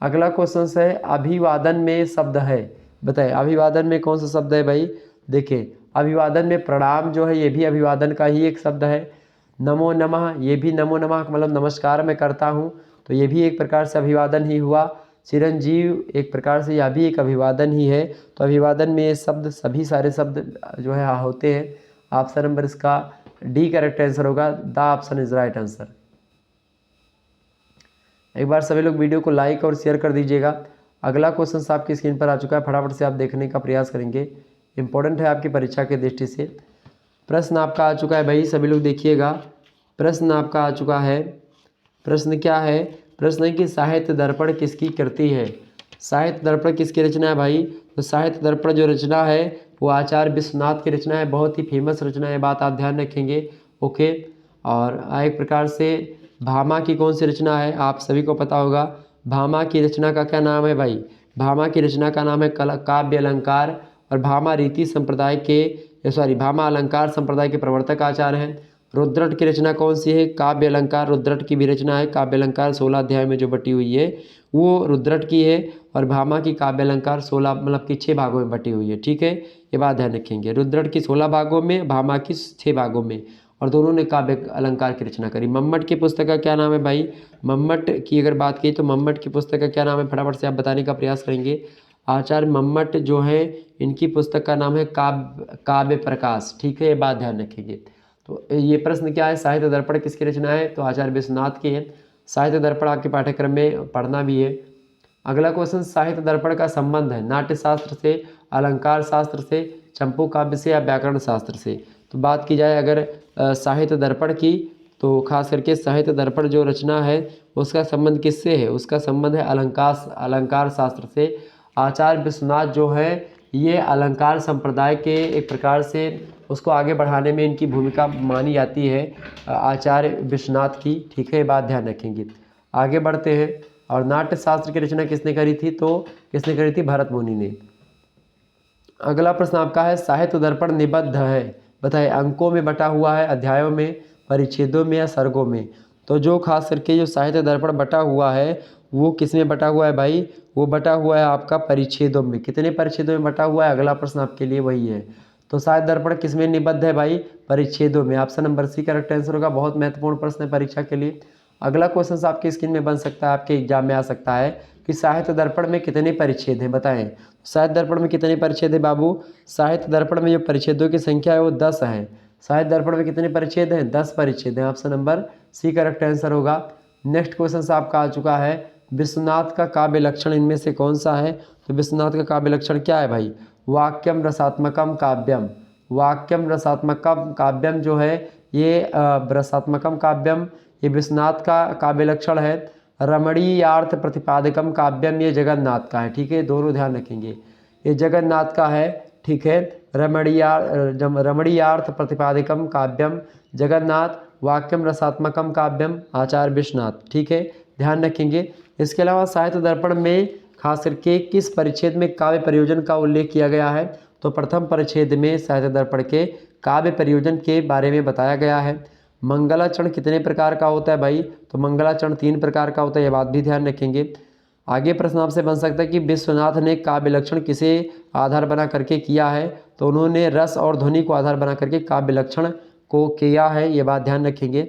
अगला क्वेश्चन है अभिवादन में शब्द है, बताइए अभिवादन में कौन सा शब्द है भाई? देखिए, अभिवादन में प्रणाम जो है ये भी अभिवादन का ही एक शब्द है। नमो नमः, ये भी नमो नमः मतलब नमस्कार मैं करता हूँ, तो ये भी एक प्रकार से अभिवादन ही हुआ। चिरंजीव एक प्रकार से यह भी एक अभिवादन ही है। तो अभिवादन में ये शब्द सभी सारे शब्द जो है होते हैं। ऑप्शन नंबर इसका डी करेक्ट आंसर होगा। The option is right answer. एक बार सभी लोग वीडियो को लाइक और शेयर कर दीजिएगा। अगला क्वेश्चन आपकी स्क्रीन पर आ चुका है, फटाफट से आप देखने का प्रयास करेंगे। इंपॉर्टेंट है आपकी परीक्षा की दृष्टि से। प्रश्न आपका आ चुका है भाई, सभी लोग देखिएगा। प्रश्न आपका आ चुका है। प्रश्न क्या है? प्रश्न है कि साहित्य दर्पण किसकी कृति है? साहित्य दर्पण किसकी रचना है भाई? तो साहित्य दर्पण जो रचना है वो आचार्य विश्वनाथ की रचना है, बहुत ही फेमस रचना है, बात आप ध्यान रखेंगे। ओके, और एक प्रकार से भामा की कौन सी रचना है? आप सभी को पता होगा। भामा की रचना का क्या नाम है भाई? भामा की रचना का नाम है काव्य अलंकार, और भामा रीति संप्रदाय के भामा अलंकार संप्रदाय के प्रवर्तक आचार्य हैं। रुद्रट की रचना कौन सी है? काव्य अलंकार रुद्रट की भी रचना है। काव्य अलंकार 16 अध्याय में जो बटी हुई है वो रुद्रट की है, और भामा की काव्य अलंकार 16 मतलब कि 6 भागों में बटी हुई है, ठीक है। ये बात ध्यान रखेंगे, रुद्रट की 16 भागों में, भामा की 6 भागों में, और दोनों ने काव्य अलंकार की रचना करी। मम्मट की पुस्तक का क्या नाम है भाई? मम्मट की अगर बात की तो मम्मट की पुस्तक का क्या नाम है? फटाफट से आप बताने का प्रयास करेंगे। आचार्य मम्मट जो है इनकी पुस्तक का नाम है काव्य प्रकाश, ठीक है, ये बात ध्यान रखेंगे। तो ये प्रश्न क्या है? साहित्य दर्पण किसकी रचना है? तो आचार्य विश्वनाथ की है। साहित्य दर्पण आपके पाठ्यक्रम में पढ़ना भी है। अगला क्वेश्चन, साहित्य दर्पण का संबंध है नाट्य शास्त्र से, अलंकार शास्त्र से, चंपू काव्य से या व्याकरण शास्त्र से? तो बात की जाए अगर साहित्य दर्पण की, तो खास करके साहित्य दर्पण जो रचना है उसका संबंध किससे है? उसका संबंध है अलंकार शास्त्र से। आचार्य विश्वनाथ जो है ये अलंकार संप्रदाय के एक प्रकार से उसको आगे बढ़ाने में इनकी भूमिका मानी जाती है आचार्य विश्वनाथ की। ठीक है, ये बात ध्यान रखेंगे। आगे बढ़ते हैं। और नाट्य शास्त्र की रचना किसने करी थी? तो किसने करी थी? भरत मुनि ने। अगला प्रश्न आपका है, साहित्य दर्पण निबद्ध है, बताइए अंकों में बटा हुआ है, अध्यायों में, परिच्छेदों में या सर्गों में? तो जो खास करके जो साहित्य दर्पण बटा हुआ है वो किस में बटा हुआ है भाई? वो बटा हुआ है आपका परिच्छेदों में। कितने परिच्छेदों में बटा हुआ है? अगला प्रश्न आपके लिए वही है। तो साहित्य दर्पण किस में निबद्ध है भाई? परिच्छेदों में। Option number C correct answer होगा। बहुत महत्वपूर्ण प्रश्न है परीक्षा के लिए। अगला क्वेश्चन आपकी स्क्रीन में बन सकता है, आपके एग्जाम में आ सकता है कि साहित्य दर्पण में कितने परिच्छेद हैं, बताएं। साहित्य दर्पण में कितने परिच्छेद है बाबू? साहित्य दर्पण में जो परिच्छेदों की संख्या है वो 10 है। साहित्य दर्पण में कितने परिच्छेद हैं? 10 परिच्छेद हैं। Option number C correct answer होगा। नेक्स्ट क्वेश्चन आपका आ चुका है, विश्वनाथ का काव्य लक्षण इनमें से कौन सा है? तो विश्वनाथ का काव्य लक्षण क्या है भाई? वाक्यम रसात्मकम काव्यम। वाक्यम रसात्मकम काव्यम जो है ये रसात्मकम काव्यम ये विश्वनाथ का काव्य लक्षण है। रमणीयार्थ प्रतिपादकम काव्यम ये जगन्नाथ का है। ठीक है, दोनों ध्यान रखेंगे, ये जगन्नाथ का है। ठीक है, रमणीयार्थ प्रतिपादकम काव्यम जगन्नाथ, वाक्यम रसात्मकम काव्यम आचार्य विश्वनाथ। ठीक है, ध्यान रखेंगे। इसके अलावा साहित्य दर्पण में खास करके किस परिच्छेद में काव्य प्रयोजन का उल्लेख किया गया है? तो प्रथम परिच्छेद में साहित्य दर्पण के काव्य प्रयोजन के बारे में बताया गया है। मंगलाचरण कितने प्रकार का होता है भाई? तो मंगलाचरण 3 प्रकार का होता है, ये बात भी ध्यान रखेंगे। आगे प्रश्न आपसे बन सकता है कि विश्वनाथ ने काव्य लक्षण किसे आधार बना करके किया है? तो उन्होंने रस और ध्वनि को आधार बना करके काव्य लक्षण को किया है, ये बात ध्यान रखेंगे।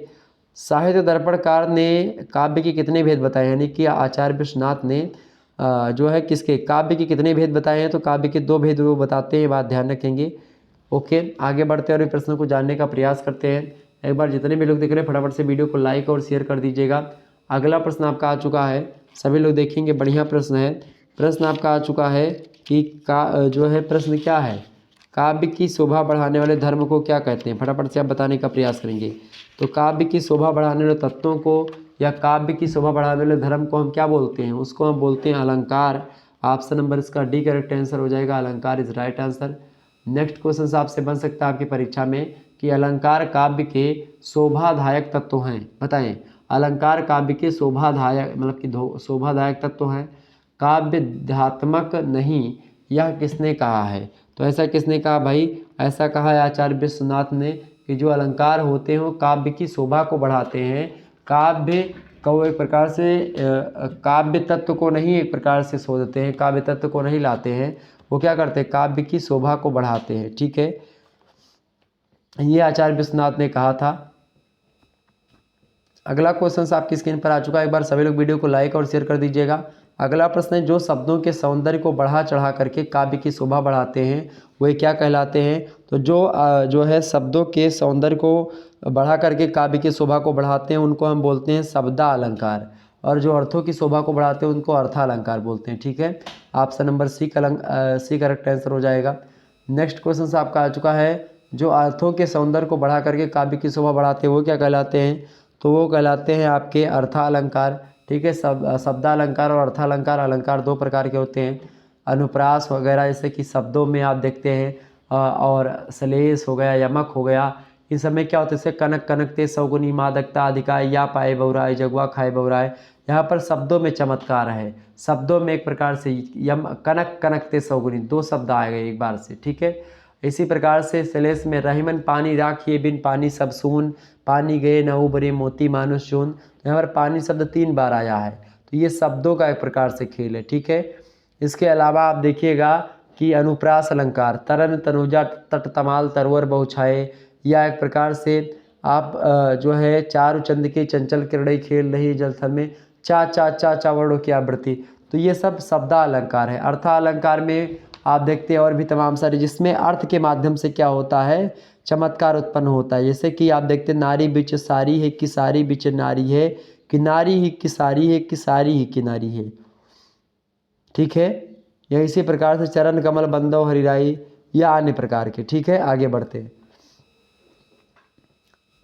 साहित्य दर्पणकार ने काव्य के कितने भेद बताए? यानी कि आचार्य विश्वनाथ ने जो है किसके काव्य के कितने भेद बताए हैं? तो काव्य के 2 भेद वो बताते हैं, ये बात ध्यान रखेंगे। ओके, आगे बढ़ते हैं और प्रश्न को जानने का प्रयास करते हैं। एक बार जितने भी लोग देख रहे हैं फटाफट से वीडियो को लाइक और शेयर कर दीजिएगा। अगला प्रश्न आपका आ चुका है, सभी लोग देखेंगे, बढ़िया प्रश्न है। प्रश्न आपका आ चुका है कि जो है प्रश्न क्या है, काव्य की शोभा बढ़ाने वाले धर्म को क्या कहते हैं? फटाफट से आप बताने का प्रयास करेंगे। तो काव्य की शोभा बढ़ाने वाले तत्वों को या काव्य की शोभा बढ़ाने वाले धर्म को हम क्या बोलते हैं? उसको हम बोलते हैं अलंकार। ऑप्शन नंबर इसका डी करेक्ट आंसर हो जाएगा, अलंकार is right answer. Next question आपसे बन सकता है आपकी परीक्षा में कि अलंकार काव्य के शोभादायक तत्व हैं, बताएं। अलंकार काव्य के शोभादायक मतलब कि शोभादायक तत्व हैं, काव्यध्यात्मक नहीं, यह किसने कहा है? तो ऐसा किसने कहा भाई? ऐसा कहा है आचार्य विश्वनाथ ने कि जो अलंकार होते हैं वो काव्य की शोभा को बढ़ाते हैं, काव्य को एक प्रकार से काव्य तत्व को नहीं एक प्रकार से शोधते हैं, काव्य तत्व को नहीं लाते हैं, वो क्या करते हैं? काव्य की शोभा को बढ़ाते हैं। ठीक है, ये आचार्य विश्वनाथ ने कहा था। अगला क्वेश्चन आपकी स्क्रीन पर आ चुका है, एक बार सभी लोग वीडियो को लाइक और शेयर कर दीजिएगा। अगला प्रश्न है, जो शब्दों के सौंदर्य को बढ़ा चढ़ा करके काव्य की शोभा बढ़ाते हैं वे क्या कहलाते हैं? तो जो है शब्दों के सौंदर्य को बढ़ा करके काव्य की शोभा को बढ़ाते हैं उनको हम बोलते हैं शब्दालंकार, और जो अर्थों की शोभा को बढ़ाते हैं उनको अर्थालंकार बोलते हैं। ठीक है, option number C correct answer हो जाएगा। नेक्स्ट क्वेश्चन आपका आ चुका है, जो अर्थों के सौंदर्य को बढ़ा करके काव्य की शोभा बढ़ाते हैं वो क्या कहलाते हैं? तो वो कहलाते हैं आपके अर्थालंकार। ठीक है, शब्दालंकार और अर्थालंकार, अलंकार 2 प्रकार के होते हैं। अनुप्रास वगैरह जैसे कि शब्दों में आप देखते हैं और श्लेष हो गया, यमक हो गया, इन सब में क्या होता है? जैसे कनक कनकते सौगुनी मादकता अधिकाय या पाए बहुराय जगुआ खाए बहुराय, यहाँ पर शब्दों में चमत्कार है। शब्दों में एक प्रकार से कनक कनकते सौगुनी 2 शब्द आ गए एक बार से। ठीक है, इसी प्रकार से श्लेष में रहीमन पानी राखिए बिन पानी सब सून, पानी गए न उबरे मोती मानुष चून, यहाँ पर पानी शब्द 3 बार आया है। तो ये शब्दों का एक प्रकार से खेल है। ठीक है, इसके अलावा आप देखिएगा कि अनुप्रास अलंकार, तरन तनुजा तट तमाल तरवर बहुछाए, या एक प्रकार से आप जो है चारु चंद के चंचल किरणें खेल रही जलथल में, चा चा चा चा वर्णों की आवृत्ति, तो ये सब शब्दालंकार है। अर्थालंकार में आप देखते हैं और भी तमाम सारे, जिसमें अर्थ के माध्यम से क्या होता है? चमत्कार उत्पन्न होता है। जैसे कि आप देखते हैं, नारी बिच सारी है कि सारी बिच नारी है, कि नारी ही कि सारी है कि सारी ही कि नारी है। ठीक है, या इसी प्रकार से चरण कमल बंदो हरिराई, या अन्य प्रकार के। ठीक है, आगे बढ़ते हैं।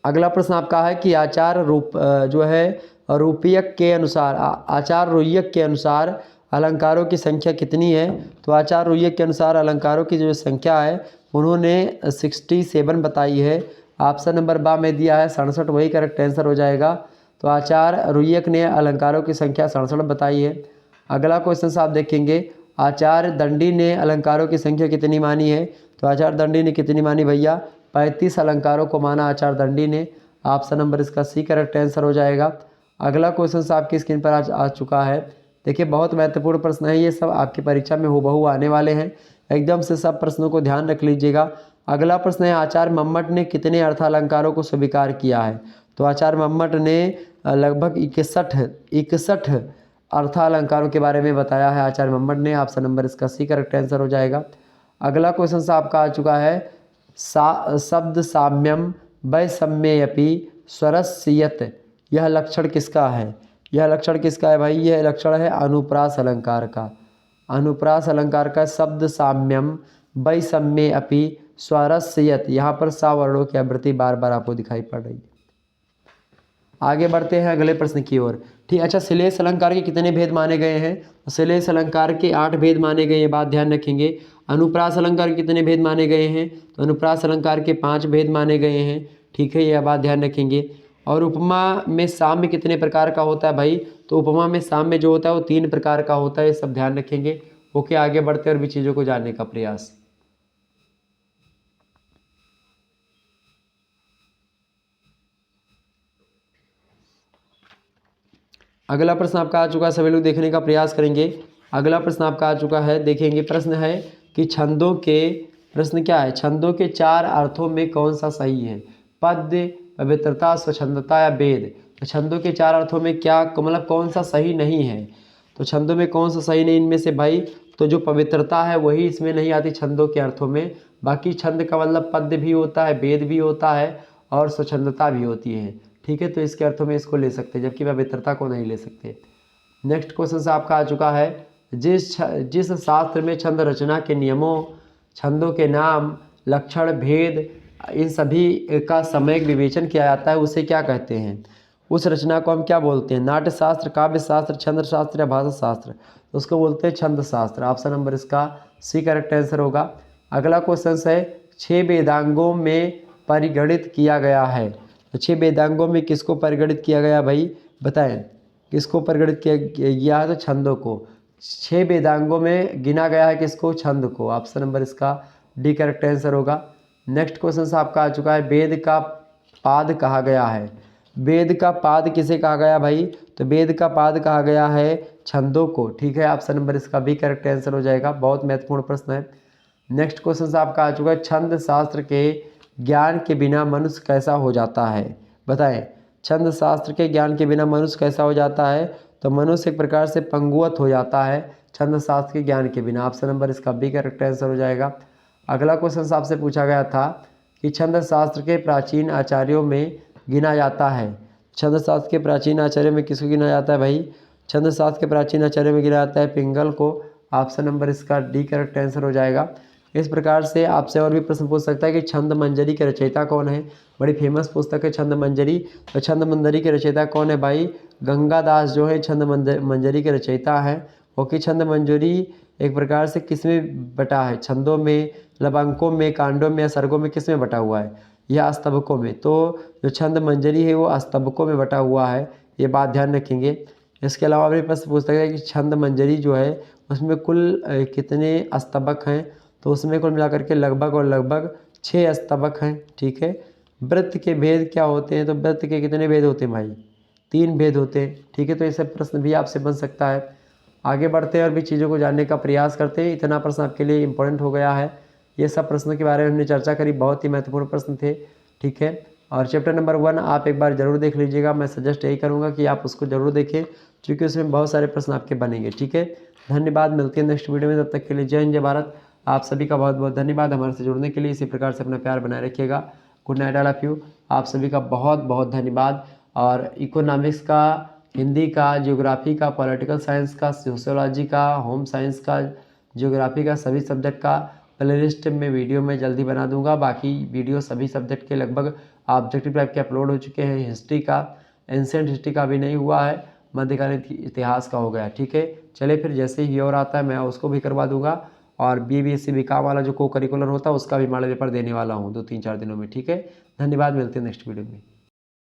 अगला प्रश्न आपका है कि आचार रूप जो है रूपयक के अनुसार, आचार रूयक के अनुसार अलंकारों की संख्या कितनी है? तो आचार्य रुइयक के अनुसार अलंकारों की जो संख्या है उन्होंने 67 बताई है। ऑप्शन नंबर बा में दिया है 67, वही करेक्ट आंसर हो जाएगा। तो आचार्य रुइयक ने अलंकारों की संख्या 67 बताई है। अगला क्वेश्चन आप देखेंगे, आचार्य दंडी ने अलंकारों की संख्या कितनी मानी है? तो आचार्य दंडी ने कितनी मानी भैया? 35 अलंकारों को माना आचार्य दंडी ने। ऑप्शन नंबर इसका सी करेक्ट आंसर हो जाएगा। अगला क्वेश्चन आपकी स्क्रीन पर आ चुका है। देखिए बहुत महत्वपूर्ण प्रश्न है, ये सब आपकी परीक्षा में हूबहू आने वाले हैं, एकदम से सब प्रश्नों को ध्यान रख लीजिएगा। अगला प्रश्न है, आचार्य मम्मट ने कितने अर्थालंकारों को स्वीकार किया है? तो आचार्य मम्मट ने लगभग 61 अर्थालंकारों के बारे में बताया है आचार्य मम्मट ने। ऑप्शन नंबर इसका सी करेक्ट आंसर हो जाएगा। अगला क्वेश्चन आपका आ चुका है, शब्द साम्यम वैषम्येऽपि स्वरस्य यत्, यह लक्षण किसका है? यह लक्षण किसका है भाई? यह लक्षण है अनुप्रास अलंकार का। अनुप्रास अलंकार का शब्द साम्यम वैषम्येऽपि स्वरस्य यत्, यहाँ पर सा वर्णों की आवृत्ति बार बार आपको दिखाई पड़ रही है। आगे बढ़ते हैं अगले प्रश्न की ओर। ठीक, अच्छा श्लेष अलंकार के कितने भेद माने गए हैं? श्लेष अलंकार के 8 भेद माने गए, ये बात ध्यान रखेंगे। अनुप्रास अलंकार के कितने भेद माने गए हैं? तो अनुप्रास अलंकार के 5 भेद माने गए हैं। ठीक है, यह बात ध्यान रखेंगे। और उपमा में साम्य कितने प्रकार का होता है भाई? तो उपमा में साम्य जो होता है वो 3 प्रकार का होता है, ये सब ध्यान रखेंगे। ओके, आगे बढ़ते हैं और भी चीज़ों को जानने का प्रयास। अगला प्रश्न आपका आ चुका है, सभी लोग देखने का प्रयास करेंगे। अगला प्रश्न आपका आ चुका है, देखेंगे। प्रश्न है कि छंदों के, प्रश्न क्या है, छंदों के 4 अर्थों में कौन सा सही है? पद्य, पवित्रता, स्वच्छंदता या वेद? तो छंदों के 4 अर्थों में क्या, मतलब कौन सा सही नहीं है? तो छंदों में कौन सा सही नहीं इनमें से भाई? तो जो पवित्रता है वही इसमें नहीं आती छंदों के अर्थों में। बाकी छंद का मतलब पद्य भी होता है, वेद भी होता है और स्वच्छंदता भी होती है। ठीक है, तो इसके अर्थों में इसको ले सकते हैं, जबकि पवित्रता को नहीं ले सकते। नेक्स्ट क्वेश्चन आपका आ चुका है, जिस शास्त्र में छंद रचना के नियमों, छंदों के नाम, लक्षण, भेद, इन सभी का सम्यक विवेचन किया जाता है, उसे क्या कहते हैं? उस रचना को हम क्या बोलते हैं? नाट्य शास्त्र, काव्य शास्त्र, छंद शास्त्र या भाषा शास्त्र? तो उसको बोलते हैं छंद शास्त्र। ऑप्शन नंबर इसका सी करेक्ट आंसर होगा। अगला क्वेश्चन है, 6 वेदांगों में परिगणित किया गया है। तो 6 वेदांगों में किसको परिगणित किया गया भाई? बताएं, किसको परिगणित किया गया है? तो छंदों को। 6 वेदांगों में गिना गया है किसको? छंद को। ऑप्शन नंबर इसका डी करेक्ट आंसर होगा। नेक्स्ट क्वेश्चन आपका आ चुका है, वेद का पाद कहा गया है। वेद का पाद किसे कहा गया भाई? तो वेद का पाद कहा गया है छंदों को। ठीक है, ऑप्शन नंबर इसका भी करेक्ट आंसर हो जाएगा। बहुत महत्वपूर्ण प्रश्न है। नेक्स्ट क्वेश्चन आपका आ चुका है, छंद शास्त्र के ज्ञान के बिना मनुष्य कैसा हो जाता है? बताएं, छंद शास्त्र के ज्ञान के बिना मनुष्य कैसा हो जाता है? तो मनुष्य एक प्रकार से पंगुअत हो जाता है छंद शास्त्र के ज्ञान के बिना। ऑप्शन नंबर इसका बी करेक्ट आंसर हो जाएगा। अगला क्वेश्चन आपसे पूछा गया था कि छंद शास्त्र के प्राचीन आचार्यों में गिना जाता है। छंद शास्त्र के प्राचीन आचार्यों में किसको गिना जाता है भाई? छंद शास्त्र के प्राचीन आचार्यों में गिना जाता है पिंगल को। ऑप्शन नंबर इसका डी करेक्ट आंसर हो जाएगा। इस प्रकार से आपसे और भी प्रश्न पूछ सकता है कि छंद मंजरी के रचयिता कौन है? बड़ी फेमस पुस्तक है छंद मंजरी। तो छंद मंजरी के रचयिता कौन है भाई? गंगादास जो है छंद मंजरी के रचयिता है। ओके, छंद मंजरी एक प्रकार से किसमें बटा है? छंदों में, लवंकों में, कांडों में या सर्गों में, किसमें बटा हुआ है? यह अस्तबकों में। तो जो छंद मंजरी है वो अस्तबकों में बटा हुआ है, ये बात ध्यान रखेंगे। इसके अलावा भी प्रश्न पूछ सकते हैं कि छंद मंजरी जो है उसमें कुल कितने अस्तबक हैं? तो उसमें कुल मिलाकर के लगभग और लगभग 6 अस्तबक हैं। ठीक है, वृत्त के भेद क्या होते हैं? तो वृत्त के कितने भेद होते हैं भाई? 3 भेद होते हैं। ठीक है, तो ये सब प्रश्न भी आपसे बन सकता है। आगे बढ़ते हैं और भी चीज़ों को जानने का प्रयास करते हैं। इतना प्रश्न आपके लिए इंपॉर्टेंट हो गया है। ये सब प्रश्नों के बारे में हमने चर्चा करी, बहुत ही महत्वपूर्ण प्रश्न थे। ठीक है, और चैप्टर नंबर 1 आप एक बार ज़रूर देख लीजिएगा। मैं सजेस्ट यही करूँगा कि आप उसको ज़रूर देखें, क्योंकि उसमें बहुत सारे प्रश्न आपके बनेंगे। ठीक है, धन्यवाद। मिलते हैं नेक्स्ट वीडियो में, तब तक के लिए जय हिंद, जय भारत। आप सभी का बहुत बहुत धन्यवाद हमारे से जुड़ने के लिए। इसी प्रकार से अपना प्यार बनाए रखिएगा। Good night all of you. आप सभी का बहुत बहुत धन्यवाद। और इकोनॉमिक्स का, हिंदी का, ज्योग्राफी का, पॉलिटिकल साइंस का, सोशियोलॉजी का, होम साइंस का, ज्योग्राफी का, सभी सब्जेक्ट का प्लेलिस्ट में वीडियो में जल्दी बना दूंगा। बाकी वीडियो सभी सब्जेक्ट के लगभग ऑब्जेक्टिव टाइप के अपलोड हो चुके हैं। हिस्ट्री का, एंशिएंट हिस्ट्री का भी नहीं हुआ है, मध्यकालीन इतिहास का हो गया। ठीक है, चलिए फिर जैसे ही और आता है मैं उसको भी करवा दूंगा, और BBSC बीकॉम वाला जो को करिकुलर होता है उसका भी मॉडल पेपर देने वाला हूँ 2-3-4 दिनों में। ठीक है, धन्यवाद, मिलते हैं नेक्स्ट वीडियो में।